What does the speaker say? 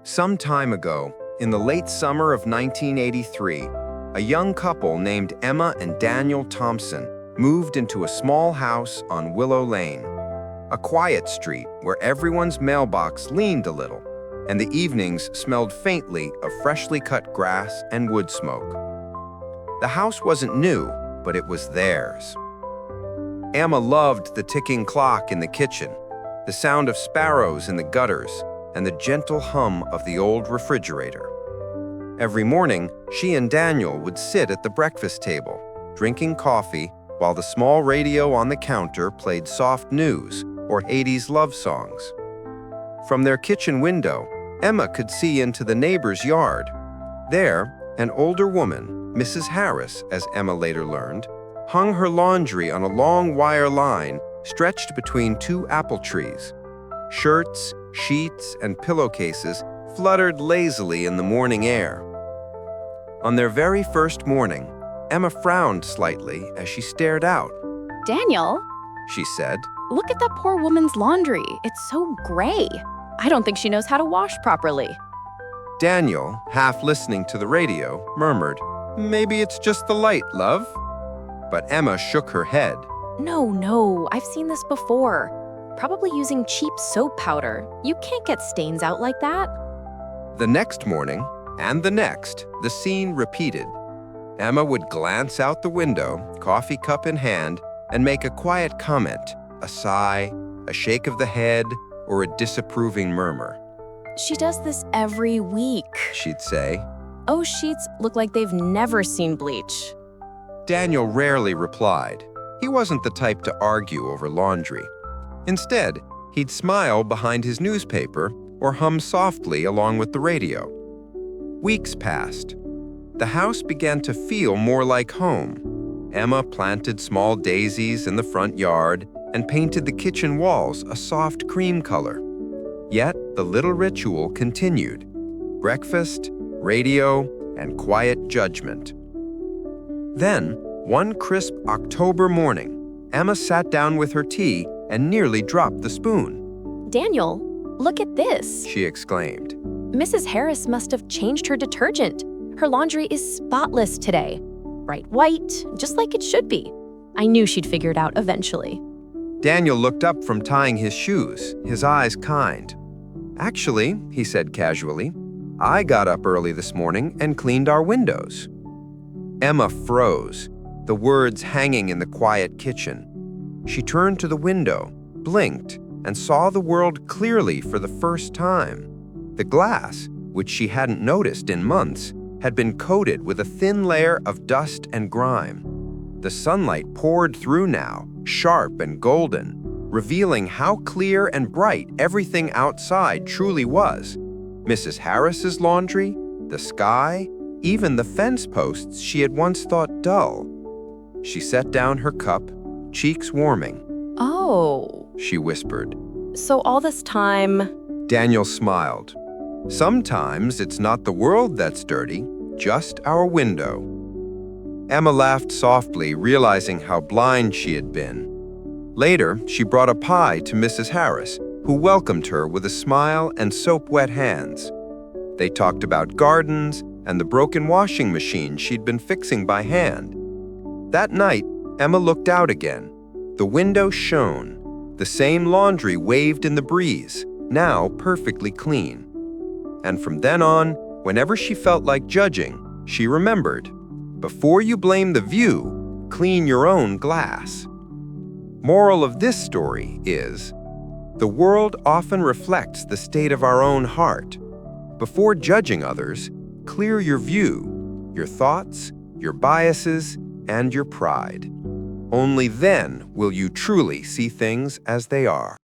Some time ago, in the late summer of 1983, a young couple named Emma and Daniel Thompson moved into a small house on Willow Lane, a quiet street where everyone's mailbox leaned a little, and the evenings smelled faintly of freshly cut grass and wood smoke. The house wasn't new, but it was theirs. Emma loved the ticking clock in the kitchen, the sound of sparrows in the gutters, and the gentle hum of the old refrigerator. Every morning, she and Daniel would sit at the breakfast table, drinking coffee while the small radio on the counter played soft news or 80s love songs. From their kitchen window, Emma could see into the neighbor's yard. There, an older woman, Mrs. Harris, as Emma later learned, hung her laundry on a long wire line stretched between two apple trees. Shirts, sheets, and pillowcases fluttered lazily in the morning air. On their very first morning, Emma frowned slightly as she stared out. "Daniel," she said, "look at that poor woman's laundry. It's so gray. I don't think she knows how to wash properly." Daniel, half listening to the radio, murmured, "Maybe it's just the light, love." But Emma shook her head. No, I've seen this before. Probably using cheap soap powder. You can't get stains out like that. The next morning, and the next, the scene repeated. Emma would glance out the window, coffee cup in hand, and make a quiet comment, a sigh, a shake of the head, or a disapproving murmur. "She does this every week," she'd say. "Those sheets look like they've never seen bleach." Daniel rarely replied. He wasn't the type to argue over laundry. Instead, he'd smile behind his newspaper or hum softly along with the radio. Weeks passed. The house began to feel more like home. Emma planted small daisies in the front yard and painted the kitchen walls a soft cream color. Yet the little ritual continued. Breakfast, radio, and quiet judgment. Then, one crisp October morning, Emma sat down with her tea and nearly dropped the spoon. "Daniel, look at this," she exclaimed. "Mrs. Harris must have changed her detergent. Her laundry is spotless today. Bright white, just like it should be. I knew she'd figure it out eventually." Daniel looked up from tying his shoes, his eyes kind. "Actually," he said casually, "I got up early this morning and cleaned our windows." Emma froze, the words hanging in the quiet kitchen. She turned to the window, blinked, and saw the world clearly for the first time. The glass, which she hadn't noticed in months, had been coated with a thin layer of dust and grime. The sunlight poured through now, sharp and golden, revealing how clear and bright everything outside truly was. Mrs. Harris's laundry, the sky, even the fence posts she had once thought dull. She set down her cup, cheeks warming. "Oh," she whispered. "so all this time..." Daniel smiled. "Sometimes it's not the world that's dirty, just our window." Emma laughed softly, realizing how blind she had been. Later, she brought a pie to Mrs. Harris, who welcomed her with a smile and soap-wet hands. They talked about gardens and the broken washing machine she'd been fixing by hand. That night, Emma looked out again. The window shone. The same laundry waved in the breeze, now perfectly clean. And from then on, whenever she felt like judging, she remembered, before you blame the view, clean your own glass. Moral of this story is, the world often reflects the state of our own heart. Before judging others, clear your view, your thoughts, your biases, and your pride. Only then will you truly see things as they are.